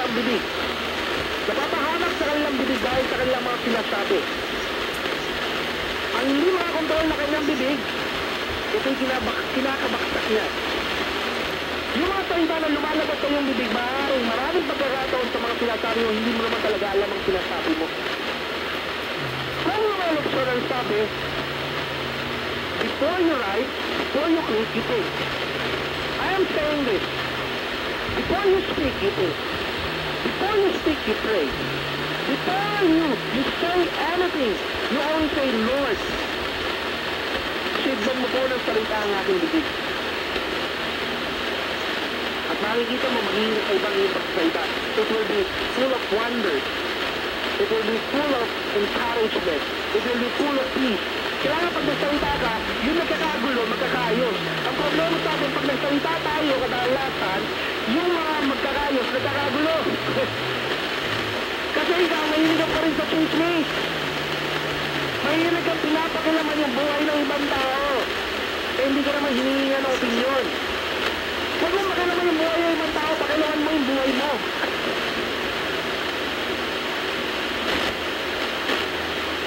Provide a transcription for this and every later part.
kanilang bibig. Napapahamak sa kanilang bibig dahil sa kanilang mga sinasabi. Ang hindi makakontrol na kanyang bibig, ito'y kinakabaksak niya. Yung mga salita na lumalabas sa iyong bibig, maraming pagkakataon sa mga sinasabi mo, hindi mo naman talaga alam ang sinasabi mo. Kung mga leksyon ang sabi, before you write, before you click, you think. I am saying this. Before you speak, you think. Before you speak, you pray. Before you say anything, you only say, Lord, sigdan mo po ng salita ang aking bibig. At makikita mo, magiging ibang yung pagsalita. It will be full of wonder. It will be full of encouragement. It will be full of peace. Kailangan pag nagsalita ka, yung nagkakagulo, magkakayos. Ang problema sa atin, pag nagsalita tayo, kadalasan, yung mga magkakayos, nagkakagulo. Kasi ikaw, mahilig pa rin sa chismis. Mahilig kang pinapakilaman yung buhay ng ibang tao. Eh, hindi ka naman hinihinga ng opinyon. Huwag mo makilaman yung buhay ng ibang tao, pakilaman mo yung buhay mo.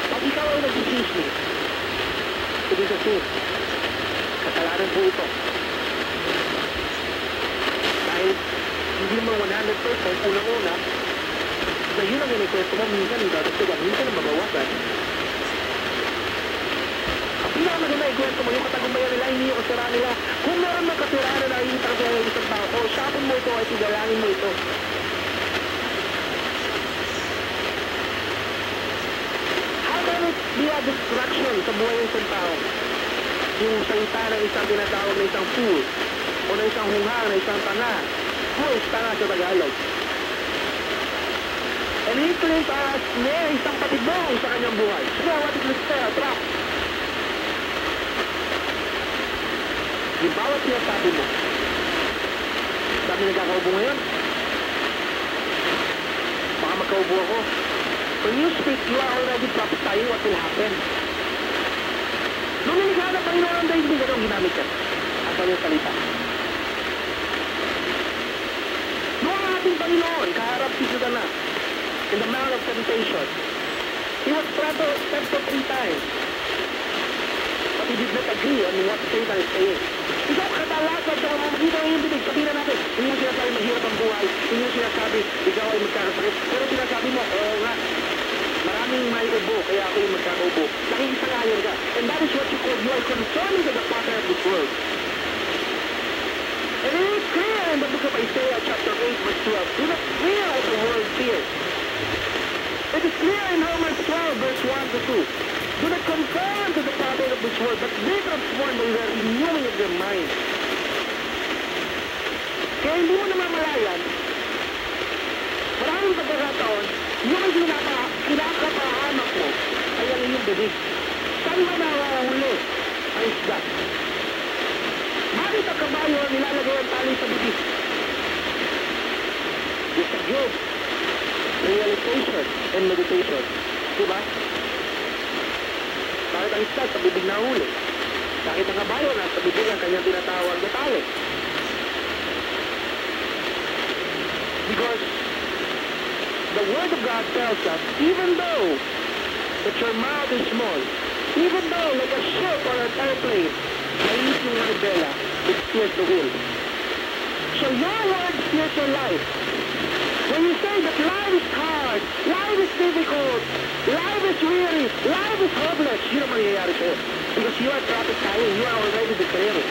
Pag ikaw ay nagsisismis, ibig sabihin, kasalanan po ito. Dahil hindi mo 100% unang-una, na yun ang inikwento mo, minsan yung dadagdagan, minsan ang mabawasan. Ang pinakamaganda ikwento mo, yung katagumpayan nila, hindi yung kasira nila. Kung meron ng kasiraan na nakikita ka sa isang tao, o usapin mo ito at igalangin mo ito. How can it be a distraction sa buhay ng isang tao? Yung salita ng isang tinatawag na isang fool, o na isang hunghang, na isang tanga. Fool, tanga sa Tagalog. And he claims as may isang patibong sa kanyang buhay. So what is this trap? Yung bawat sinasabi mo, dami nagkakaubo ngayon. Baka magkaubo ako. When you speak, you are already prophesying what will happen. Nung nilikha na Panginoon ang daigdig, anong ginamit ka? Ang kanyang salita. Nung ang ating Panginoon, kaharap si Satanas, in the mount of temptation, he was tempted 3 times. But he did not agree on what Satan is saying. Ikaw kadalasan sa mamamagitan ng iyong bibig, sabihin na natin, hindi mo sinasabi mahirap ang buhay, hindi mo sinasabi ikaw ay magkakasakit, pero sinasabi mo, oo nga, maraming may ubo, kaya ako yung magkakaubo. Nakikisangayon ka. And that is what you call, you are conforming to the pattern of this world. And it is clear in the book of Isaiah chapter 8 verse 12, do not fear what the world fears. It is clear in Romans 12 verse 1 to 2. Do not conform to the pattern of this world, but be transformed by the renewing of your mind. Kaya hindi mo namamalayan, maraming pagkakataon, yung kinakapahamak mo ay ang iyong bibig. Saan ba nakahuli ang isda? Bakit ang kabayo nilalagay ang tali sa bibig? It's a good realization and meditation. Diba? Bakit ang isda sa bibig na huli? Bakit ang kabayo na sa bibig ang kanyang tinatawag na tali? Because the Word of God tells us, even though that your mouth is small, even though like a ship or an airplane, maliit yung manibela, it steers the wheel. So your word steers your life. When you say that life is hard, life is difficult, life is weary, life is hopeless, yun ang mangyayari sa'yo. Because you are prophesying, you are already declaring.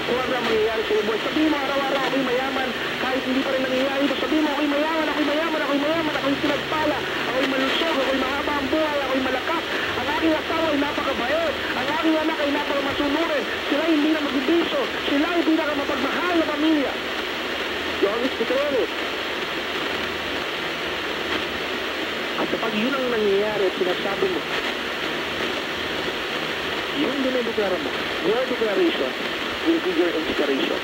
Kung ano ang mangyayari sa'yo, boy, sabihin mo araw-araw, ako'y mayaman, kahit hindi pa rin nangyayari ito, sabihin mo, ako'y mayaman, ako'y mayaman, ako'y mayaman, ako'y sinagpala, ako'y malusog, ako'y mahaba ang buhay, ako'y malakas, ang aking asawa ay napakabait, ang aking anak ay napakamasunurin, sila ay hindi na magbibiso, sila ay pinakamapagmahal na pamilya. You always declare it. At kapag yun ang nangyayari at sinasabi mo, yung dinideklara mo, your declaration will be your inspiration.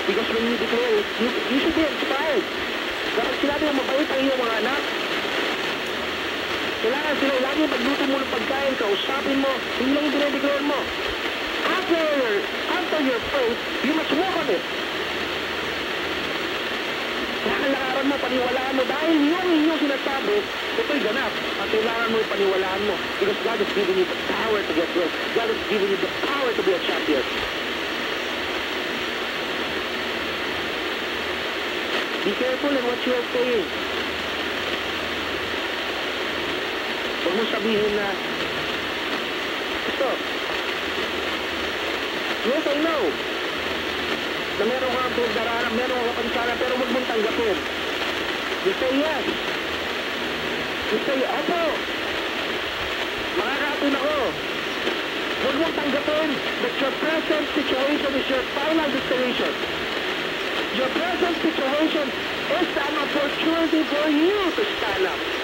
Because when you declare it, you should be inspired. Kapag sinabi mo, mabait ang iyong mga anak, kailangan sila lagi magluto mo ng pagkain, kausapin mo, hindi lang yung dinideclare mo. After your faith, you must walk on it. Kailangan paniwalaan mo dahil yung inyong sinasabi, ito'y ganap. Ang kailangan mo paniwalaan mo because God has given you the power to get well. God has given you the power to be a champion. Be careful in what you are saying. Huwag mo sabihin na, stop. Yes, I know. Na meron kang pagdaraan, meron kang kapansanan, pero huwag mong tanggapin. You say yes. You say, opo. Makakapin ako. Huwag mong tanggapin that your present situation is your final destination. Your present situation is an opportunity for you to stand up.